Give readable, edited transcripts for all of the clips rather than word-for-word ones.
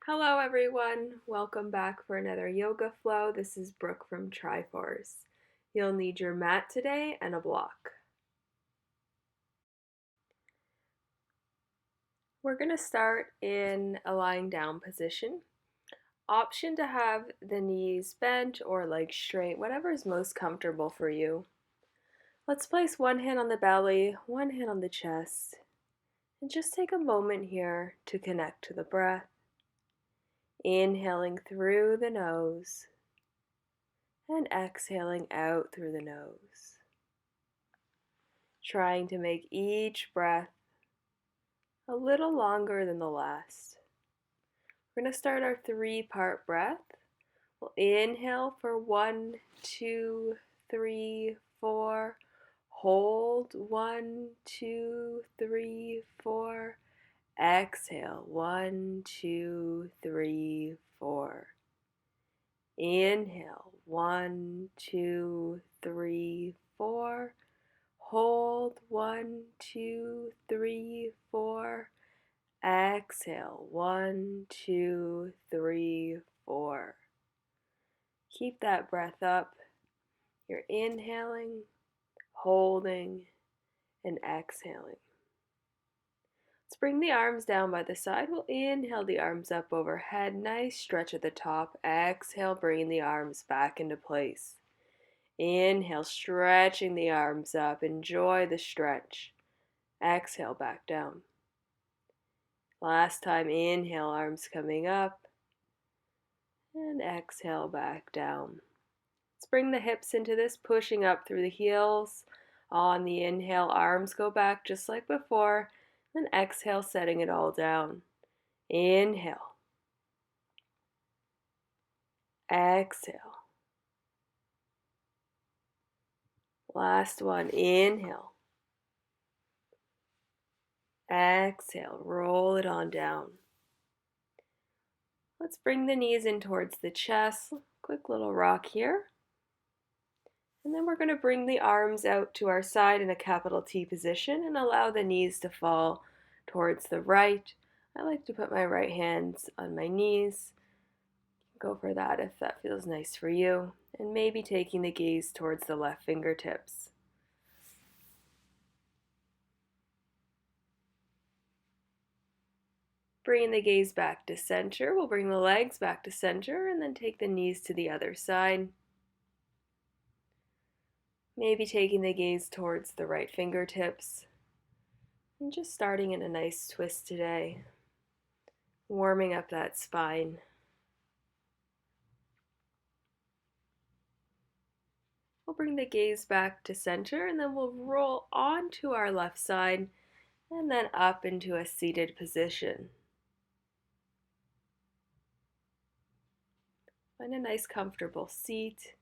Hello everyone, welcome back for another yoga flow. This is Brooke from Triforce. You'll need your mat today and a block. We're going to start in a lying down position. Option to have the knees bent or legs straight, whatever is most comfortable for you. Let's place one hand on the belly, one hand on the chest, and just take a moment here to connect to the breath. Inhaling through the nose and exhaling out through the nose. Trying to make each breath a little longer than the last. We're going to start our 3-part breath. We'll inhale for 1, 2, 3, 4. Hold 1, 2, 3, 4. Exhale 1, 2, 3, 4. Inhale 1, 2, 3, 4. Hold 1, 2, 3, 4. Exhale 1, 2, 3, 4. Keep that breath up. You're inhaling, holding, and exhaling. Let's bring the arms down by the side. We'll inhale the arms up overhead. Nice stretch at the top. Exhale, bringing the arms back into place. Inhale, stretching the arms up. Enjoy the stretch. Exhale, back down. Last time, inhale, arms coming up. And exhale, back down. Let's bring the hips into this, pushing up through the heels. On the inhale, arms go back just like before. Then exhale, setting it all down. Inhale. Exhale. Last one, inhale. Exhale, roll it on down. Let's bring the knees in towards the chest. Quick little rock here. And then we're going to bring the arms out to our side in a capital T position and allow the knees to fall towards the right. I like to put my right hands on my knees. Go for that if that feels nice for you. And maybe taking the gaze towards the left fingertips. Bringing the gaze back to center, we'll bring the legs back to center and then take the knees to the other side. Maybe taking the gaze towards the right fingertips. And just starting in a nice twist today. Warming up that spine. We'll bring the gaze back to center and then we'll roll onto our left side and then up into a seated position. Find a nice comfortable seat.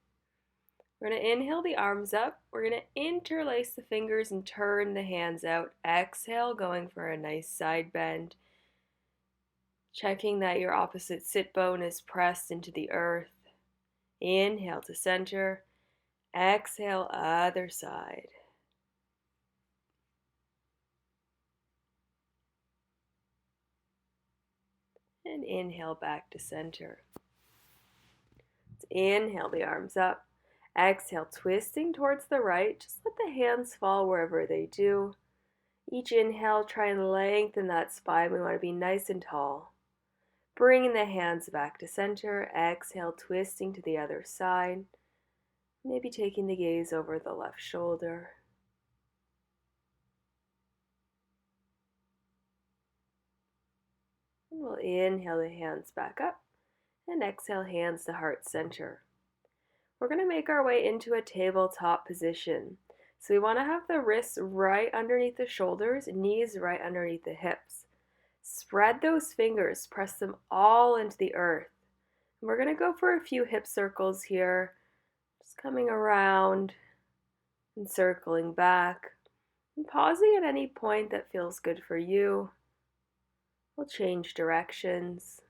We're going to inhale the arms up. We're going to interlace the fingers and turn the hands out. Exhale, going for a nice side bend. Checking that your opposite sit bone is pressed into the earth. Inhale to center. Exhale, other side. And inhale back to center. Let's inhale the arms up. Exhale, twisting towards the right. Just let the hands fall wherever they do. Each inhale, try and lengthen that spine. We want to be nice and tall. Bringing the hands back to center. Exhale, twisting to the other side. Maybe taking the gaze over the left shoulder. And we'll inhale the hands back up. And exhale, hands to heart center. We're going to make our way into a tabletop position. So we want to have the wrists right underneath the shoulders, knees right underneath the hips. Spread those fingers, press them all into the earth. And we're going to go for a few hip circles here. Just coming around and circling back. And pausing at any point that feels good for you. We'll change directions.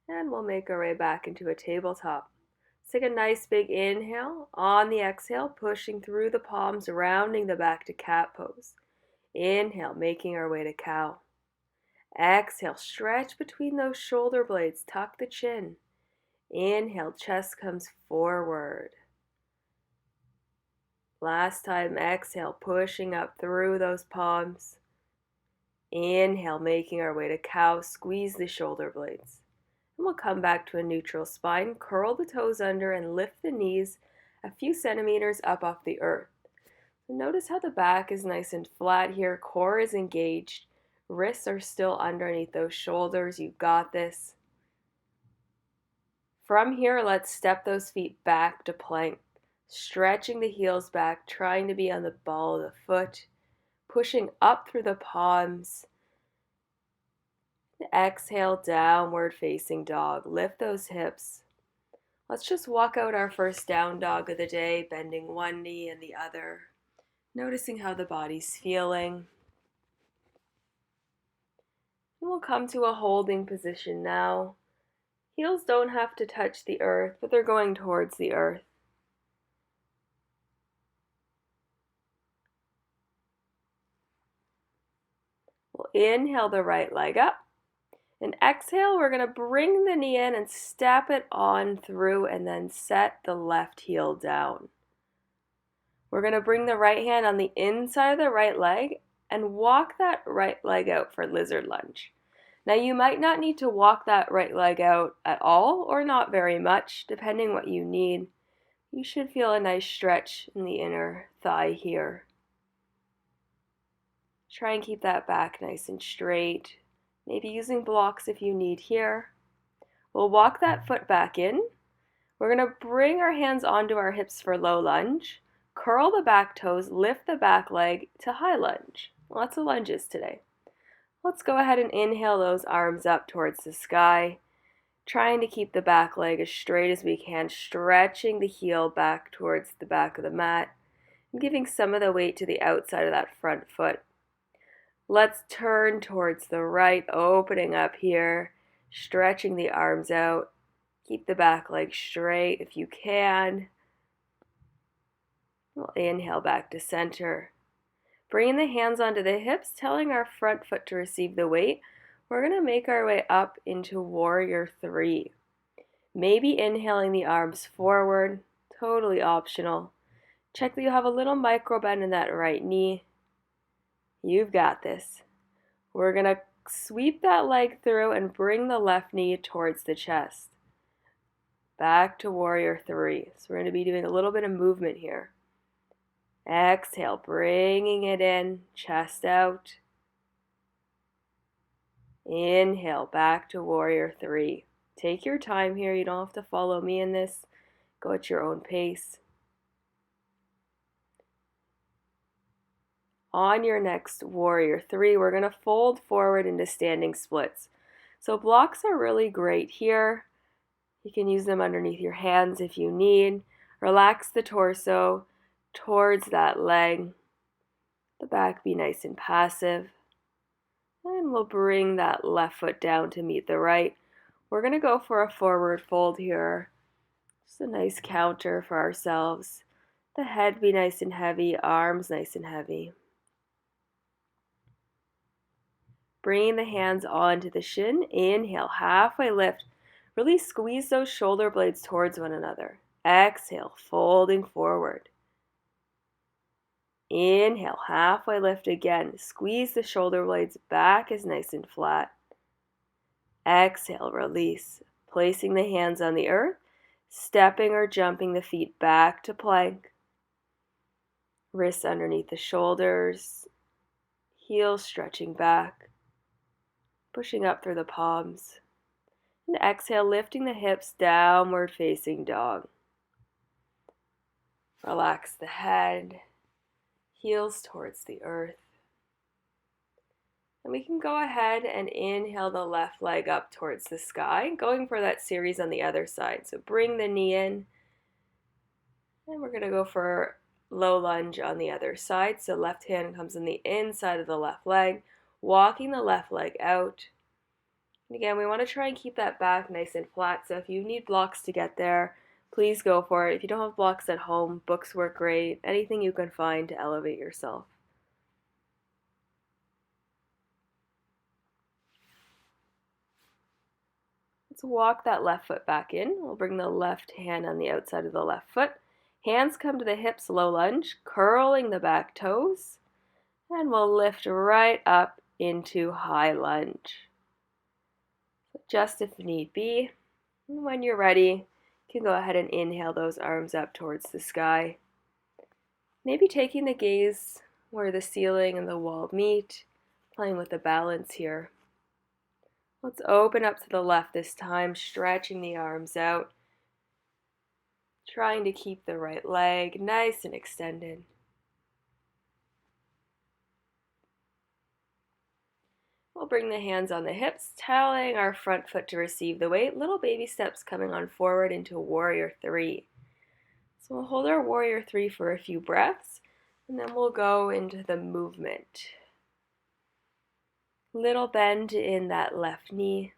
And we'll make our way back into a tabletop. Let's take a nice big inhale. On the exhale, pushing through the palms, rounding the back to cat pose. Inhale, making our way to cow. Exhale, stretch between those shoulder blades, tuck the chin. Inhale, chest comes forward. Last time, exhale, pushing up through those palms. Inhale, making our way to cow, squeeze the shoulder blades. And we'll come back to a neutral spine, curl the toes under and lift the knees a few centimeters up off the earth. So notice how the back is nice and flat here, core is engaged, wrists are still underneath those shoulders, you've got this. From here, let's step those feet back to plank, stretching the heels back, trying to be on the ball of the foot, pushing up through the palms. Exhale, downward facing dog. Lift those hips. Let's just walk out our first down dog of the day, bending one knee and the other, noticing how the body's feeling. And we'll come to a holding position now. Heels don't have to touch the earth, but they're going towards the earth. We'll inhale the right leg up. And exhale, we're going to bring the knee in and step it on through and then set the left heel down. We're going to bring the right hand on the inside of the right leg and walk that right leg out for lizard lunge. Now you might not need to walk that right leg out at all or not very much, depending what you need. You should feel a nice stretch in the inner thigh here. Try and keep that back nice and straight. Maybe using blocks if you need here. We'll walk that foot back in. We're going to bring our hands onto our hips for low lunge. Curl the back toes, lift the back leg to high lunge. Lots of lunges today. Let's go ahead and inhale those arms up towards the sky. Trying to keep the back leg as straight as we can, stretching the heel back towards the back of the mat and giving some of the weight to the outside of that front foot. Let's turn towards the right, opening up here, stretching the arms out. Keep the back leg straight if you can. We'll inhale back to center. Bringing the hands onto the hips, telling our front foot to receive the weight. We're going to make our way up into Warrior 3. Maybe inhaling the arms forward, totally optional. Check that you have a little micro bend in that right knee. You've got this. We're going to sweep that leg through and bring the left knee towards the chest. Back to Warrior 3. So we're going to be doing a little bit of movement here. Exhale, bringing it in, chest out. Inhale, back to Warrior 3. Take your time here. You don't have to follow me in this. Go at your own pace. On your next Warrior 3, we're going to fold forward into standing splits. So blocks are really great here. You can use them underneath your hands if you need. Relax the torso towards that leg. The back be nice and passive. And we'll bring that left foot down to meet the right. We're going to go for a forward fold here. Just a nice counter for ourselves. The head be nice and heavy, arms nice and heavy. Bringing the hands onto the shin. Inhale, halfway lift. Really squeeze those shoulder blades towards one another. Exhale, folding forward. Inhale, halfway lift again. Squeeze the shoulder blades back as nice and flat. Exhale, release. Placing the hands on the earth, stepping or jumping the feet back to plank. Wrists underneath the shoulders. Heels stretching back. Pushing up through the palms. And exhale, lifting the hips, downward facing dog. Relax the head. Heels towards the earth. And we can go ahead and inhale the left leg up towards the sky, going for that series on the other side. So bring the knee in, and we're going to go for low lunge on the other side. So left hand comes on the inside of the left leg, walking the left leg out. And again, we want to try and keep that back nice and flat. So if you need blocks to get there, please go for it. If you don't have blocks at home, books work great. Anything you can find to elevate yourself. Let's walk that left foot back in. We'll bring the left hand on the outside of the left foot. Hands come to the hips, low lunge, curling the back toes. And we'll lift right up into high lunge. Just if need be. And when you're ready, you can go ahead and inhale those arms up towards the sky. Maybe taking the gaze where the ceiling and the wall meet, playing with the balance here. Let's open up to the left this time, stretching the arms out, trying to keep the right leg nice and extended. We'll bring the hands on the hips, telling our front foot to receive the weight. Little baby steps coming on forward into Warrior 3. So we'll hold our Warrior 3 for a few breaths, and then we'll go into the movement. Little bend in that left knee.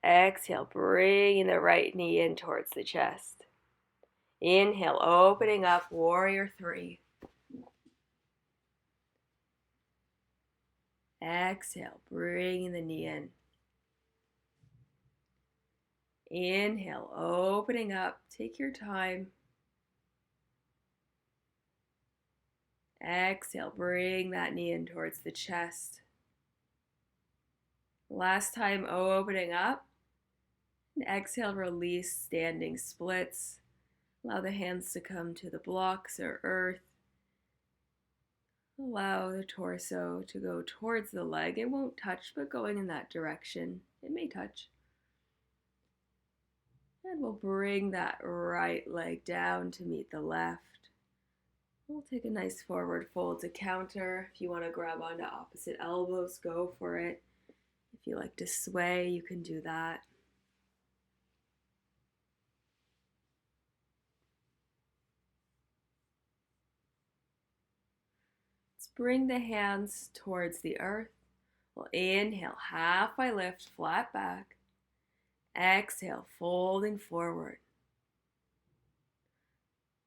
Exhale, bringing the right knee in towards the chest. Inhale, opening up, Warrior 3. Exhale, bringing the knee in. Inhale, opening up, take your time. Exhale, bring that knee in towards the chest. Last time, opening up. And exhale, release, standing splits. Allow the hands to come to the blocks or earth. Allow the torso to go towards the leg. It won't touch, but going in that direction. It may touch. And we'll bring that right leg down to meet the left. We'll take a nice forward fold to counter. If you want to grab onto opposite elbows, go for it. If you like to sway, you can do that. Let's bring the hands towards the earth. We'll inhale, halfway lift, flat back. Exhale, folding forward.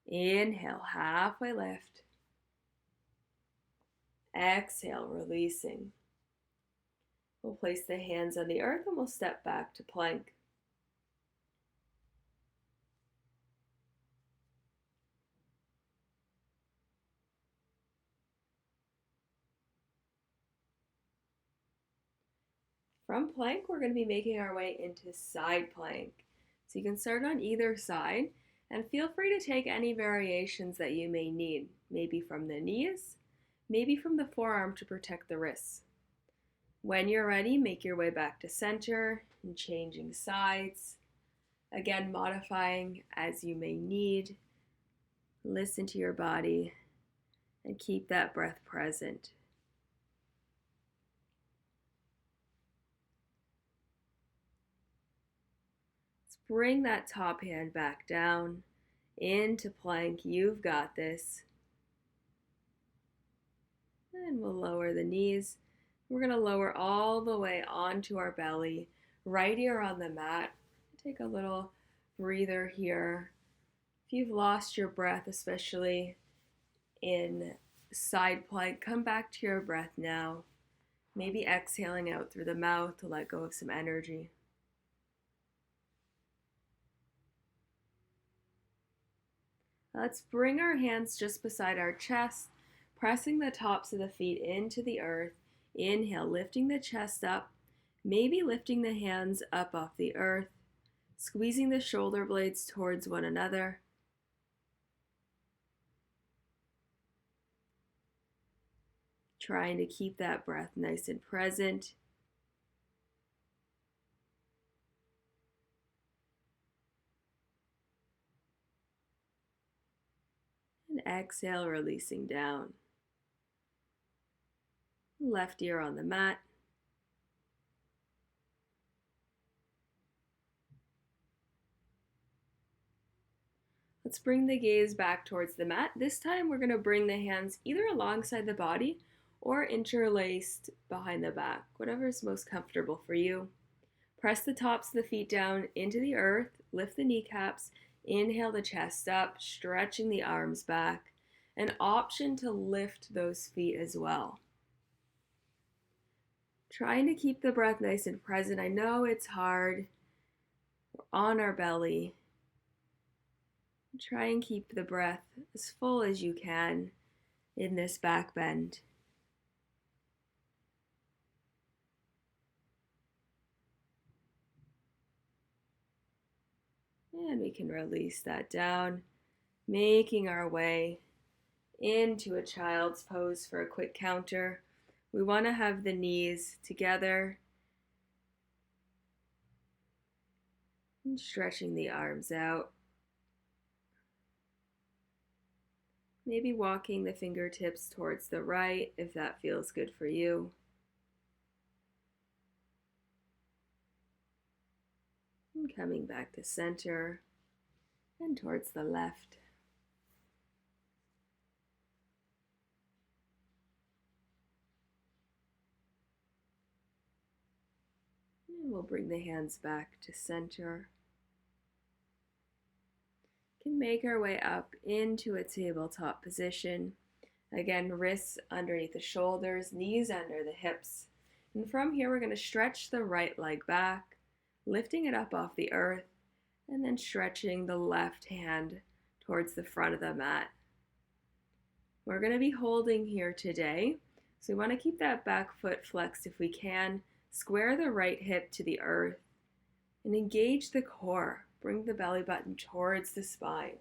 Inhale, halfway lift. Exhale, releasing. We'll place the hands on the earth and we'll step back to plank. From plank, we're going to be making our way into side plank. So you can start on either side and feel free to take any variations that you may need, maybe from the knees, maybe from the forearm to protect the wrists. When you're ready, make your way back to center and changing sides. Again, modifying as you may need. Listen to your body and keep that breath present. Let's bring that top hand back down into plank. You've got this. And we'll lower the knees. We're going to lower all the way onto our belly, right ear on the mat. Take a little breather here. If you've lost your breath, especially in side plank, come back to your breath now. Maybe exhaling out through the mouth to let go of some energy. Let's bring our hands just beside our chest, pressing the tops of the feet into the earth. Inhale, lifting the chest up, maybe lifting the hands up off the earth, squeezing the shoulder blades towards one another. Trying to keep that breath nice and present. And exhale, releasing down. Left ear on the mat. Let's bring the gaze back towards the mat. This time we're going to bring the hands either alongside the body or interlaced behind the back, whatever is most comfortable for you. Press the tops of the feet down into the earth, lift the kneecaps, inhale the chest up, stretching the arms back. An option to lift those feet as well. Trying to keep the breath nice and present. I know it's hard. We're on our belly. Try and keep the breath as full as you can in this back bend. And we can release that down, making our way into a child's pose for a quick counter. We want to have the knees together and stretching the arms out. Maybe walking the fingertips towards the right if that feels good for you. And coming back to center and towards the left. And we'll bring the hands back to center. Can make our way up into a tabletop position. Again, wrists underneath the shoulders, knees under the hips. And from here, we're going to stretch the right leg back, lifting it up off the earth, and then stretching the left hand towards the front of the mat. We're going to be holding here today, so we want to keep that back foot flexed if we can. Square the right hip to the earth and engage the core. Bring the belly button towards the spine.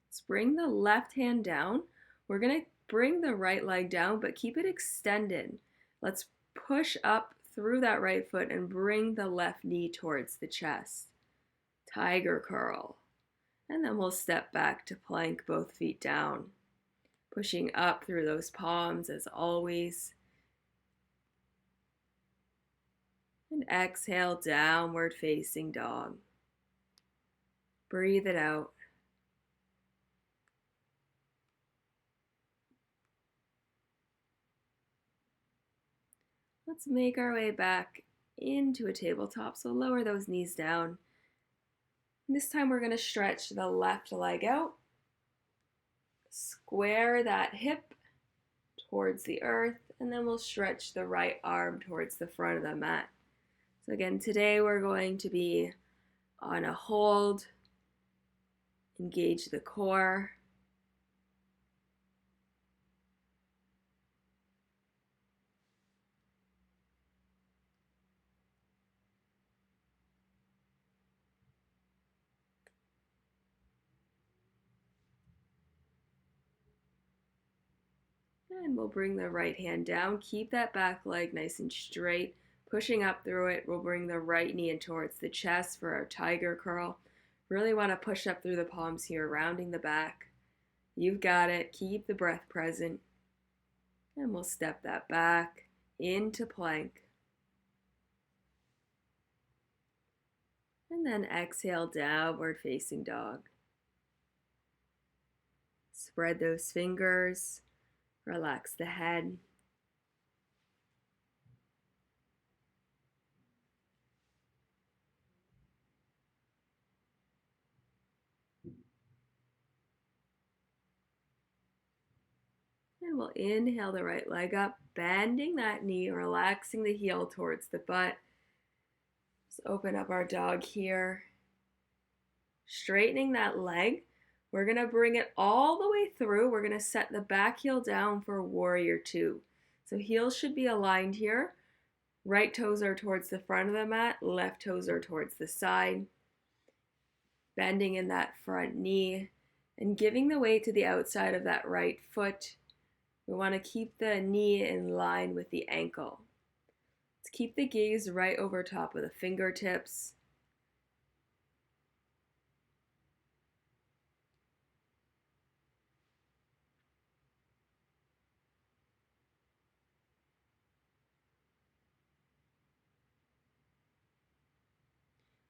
Let's bring the left hand down. We're going to bring the right leg down, but keep it extended. Let's push up through that right foot and bring the left knee towards the chest. Tiger curl. And then we'll step back to plank, both feet down. Pushing up through those palms as always. And exhale, downward facing dog. Breathe it out. Let's make our way back into a tabletop, so lower those knees down. And this time we're going to stretch the left leg out. Square that hip towards the earth, and then we'll stretch the right arm towards the front of the mat. So again, today we're going to be on a hold. Engage the core. And we'll bring the right hand down. Keep that back leg nice and straight. Pushing up through it, we'll bring the right knee in towards the chest for our tiger curl. Really want to push up through the palms here, rounding the back. You've got it. Keep the breath present. And we'll step that back into plank. And then exhale, downward facing dog. Spread those fingers. Relax the head. And we'll inhale the right leg up, bending that knee, relaxing the heel towards the butt. Let's open up our dog here. Straightening that leg. We're going to bring it all the way through. We're going to set the back heel down for warrior two. So heels should be aligned here. Right toes are towards the front of the mat. Left toes are towards the side. Bending in that front knee and giving the weight to the outside of that right foot. We want to keep the knee in line with the ankle. Let's keep the gaze right over top of the fingertips.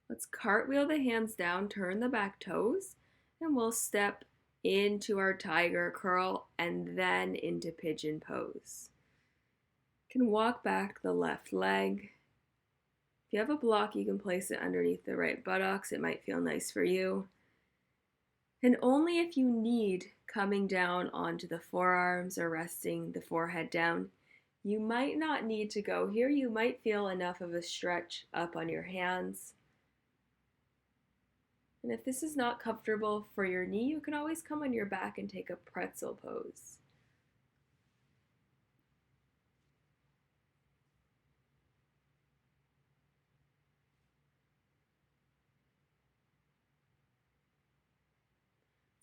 Let's cartwheel the hands down, turn the back toes, And we'll step into our tiger curl and then into pigeon pose. You can walk back the left leg. If you have a block, you can place it underneath the right buttocks. It might feel nice for you. And only if you need, coming down onto the forearms or resting the forehead down. You might not need to go here. You might feel enough of a stretch up on your hands. And if this is not comfortable for your knee, you can always come on your back and take a pretzel pose.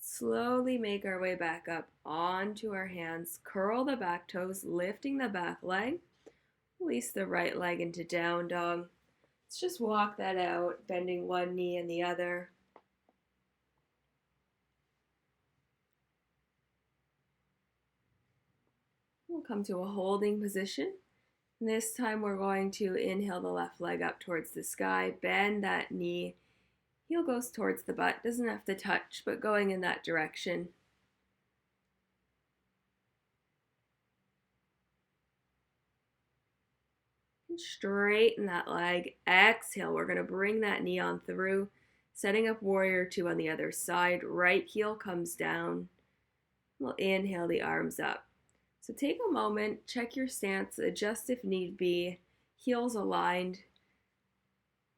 Slowly make our way back up onto our hands. Curl the back toes, lifting the back leg. Release the right leg into down dog. Let's just walk that out, bending one knee and the other. We'll come to a holding position. And this time we're going to inhale the left leg up towards the sky, bend that knee. Heel goes towards the butt, doesn't have to touch, but going in that direction. And straighten that leg. Exhale, we're going to bring that knee on through, setting up warrior two on the other side. Right heel comes down. We'll inhale the arms up. So take a moment, check your stance, adjust if need be, heels aligned,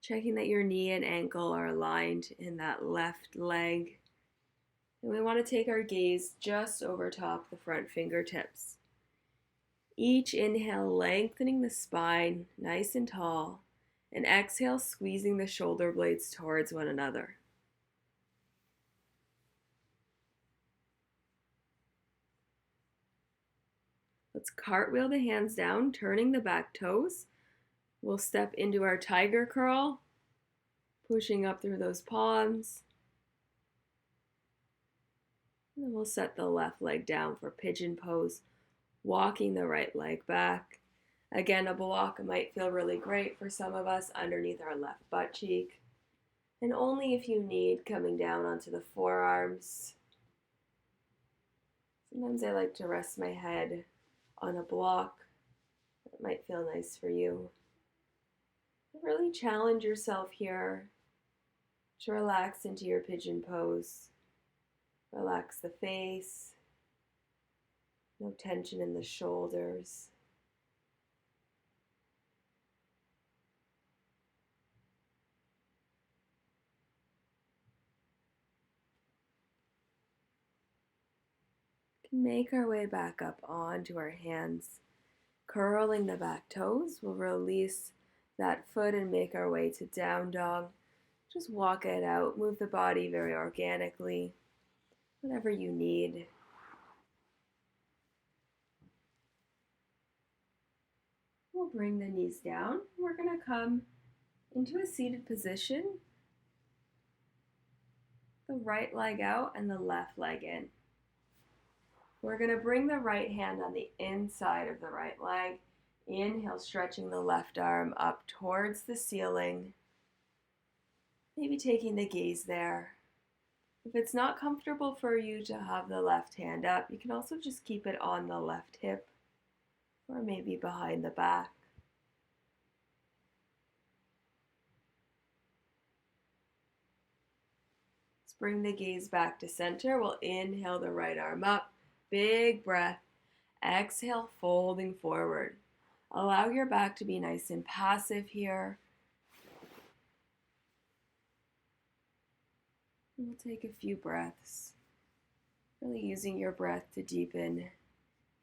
checking that your knee and ankle are aligned in that left leg. And we want to take our gaze just over top the front fingertips. Each inhale, lengthening the spine, nice and tall, and exhale, squeezing the shoulder blades towards one another. Let's cartwheel the hands down, turning the back toes. We'll step into our tiger curl, pushing up through those palms. And then we'll set the left leg down for pigeon pose, walking the right leg back. Again, a block might feel really great for some of us underneath our left butt cheek. And only if you need, coming down onto the forearms. Sometimes I like to rest my head on a block. That might feel nice for you. Really challenge yourself here to relax into your pigeon pose. Relax the face. No tension in the shoulders. Make our way back up onto our hands. Curling the back toes, we'll release that foot and make our way to down dog. Just walk it out, move the body very organically, whatever you need. We'll bring the knees down. We're going to come into a seated position, the right leg out and the left leg in. We're going to bring the right hand on the inside of the right leg. Inhale, stretching the left arm up towards the ceiling. Maybe taking the gaze there. If it's not comfortable for you to have the left hand up, you can also just keep it on the left hip or maybe behind the back. Let's bring the gaze back to center. We'll inhale the right arm up. Big breath. Exhale, folding forward. Allow your back to be nice and passive here. We'll take a few breaths, really using your breath to deepen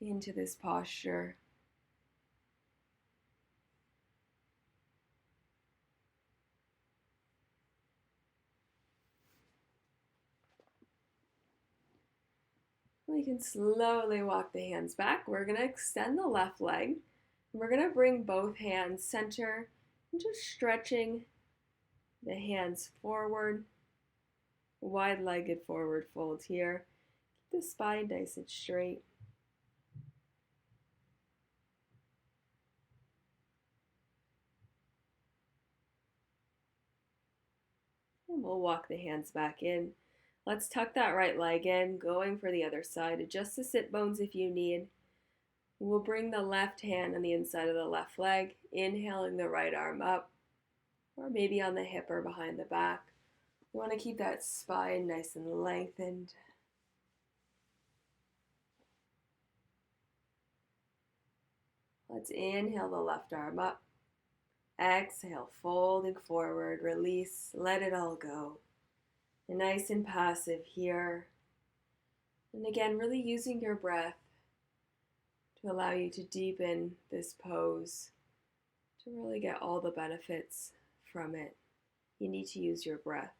into this posture. We can slowly walk the hands back. We're going to extend the left leg. And we're going to bring both hands center and just stretching the hands forward. Wide-legged forward fold here. Keep the spine nice and straight. And we'll walk the hands back in. Let's tuck that right leg in, going for the other side. Adjust the sit bones if you need. We'll bring the left hand on the inside of the left leg, inhaling the right arm up, or maybe on the hip or behind the back. You want to keep that spine nice and lengthened. Let's inhale the left arm up. Exhale, folding forward, release, let it all go. And nice and passive here. And again, really using your breath to allow you to deepen this pose, to really get all the benefits from it. You need to use your breath.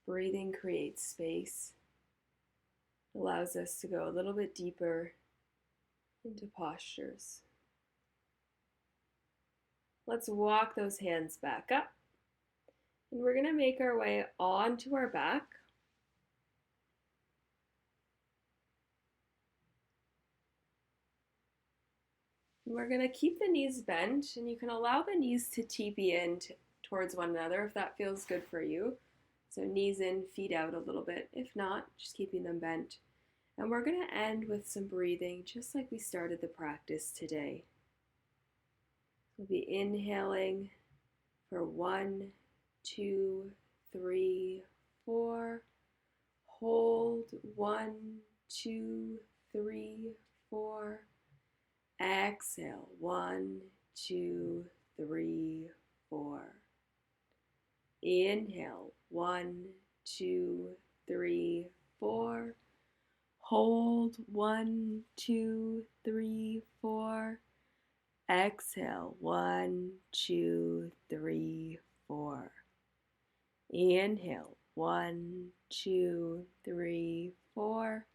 Breathing creates space, allows us to go a little bit deeper into postures. Let's walk those hands back up. And we're going to make our way onto our back. And we're going to keep the knees bent, and you can allow the knees to TP in towards one another if that feels good for you. So knees in, feet out a little bit. If not, just keeping them bent. And we're going to end with some breathing, just like we started the practice today. We'll be inhaling for 1, 2, 3, 4. Hold 1, 2, 3, 4. Exhale 1, 2, 3, 4. Inhale 1, 2, 3, 4. Hold 1, 2, 3, 4. Exhale 1, 2, 3, 4. Inhale 1, 2, 3, 4.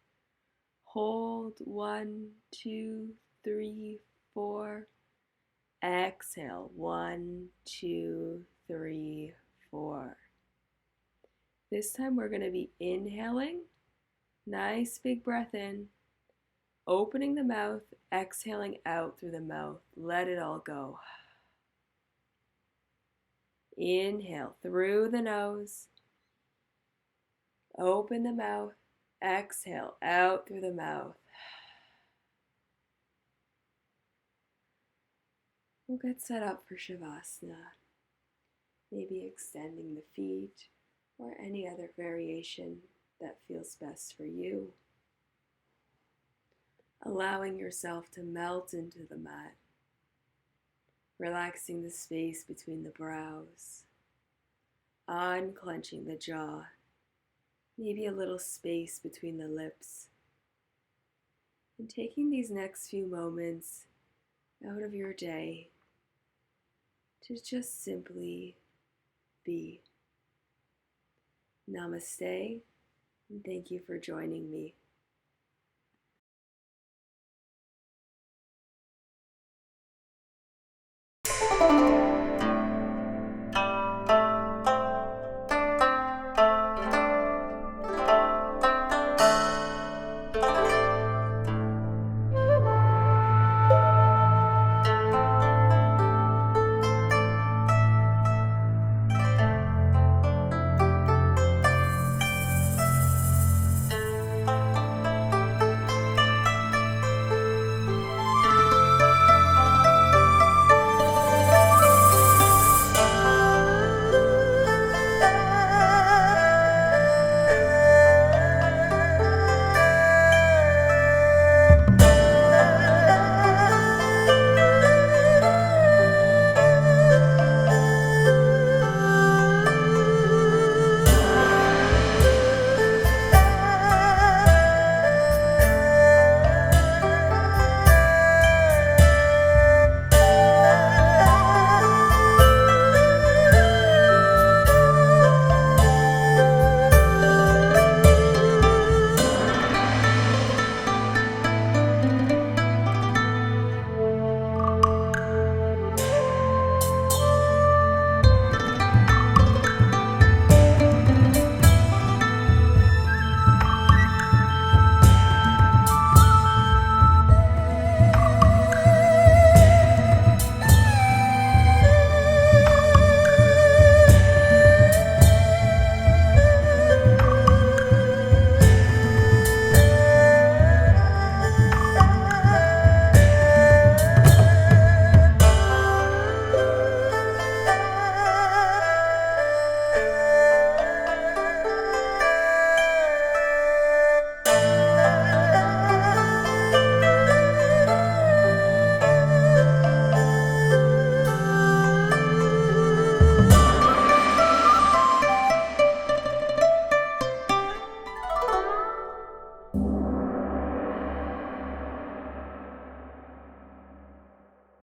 Hold 1, 2, 3, 4. Exhale 1, 2, 3, 4. This time we're going to be inhaling. Nice big breath in. Opening the mouth, exhaling out through the mouth. Let it all go. Inhale through the nose. Open the mouth. Exhale out through the mouth. We'll get set up for Shavasana. Maybe extending the feet or any other variation that feels best for you. Allowing yourself to melt into the mat. Relaxing the space between the brows. Unclenching the jaw. Maybe a little space between the lips. And taking these next few moments out of your day to just simply be. Namaste, and thank you for joining me.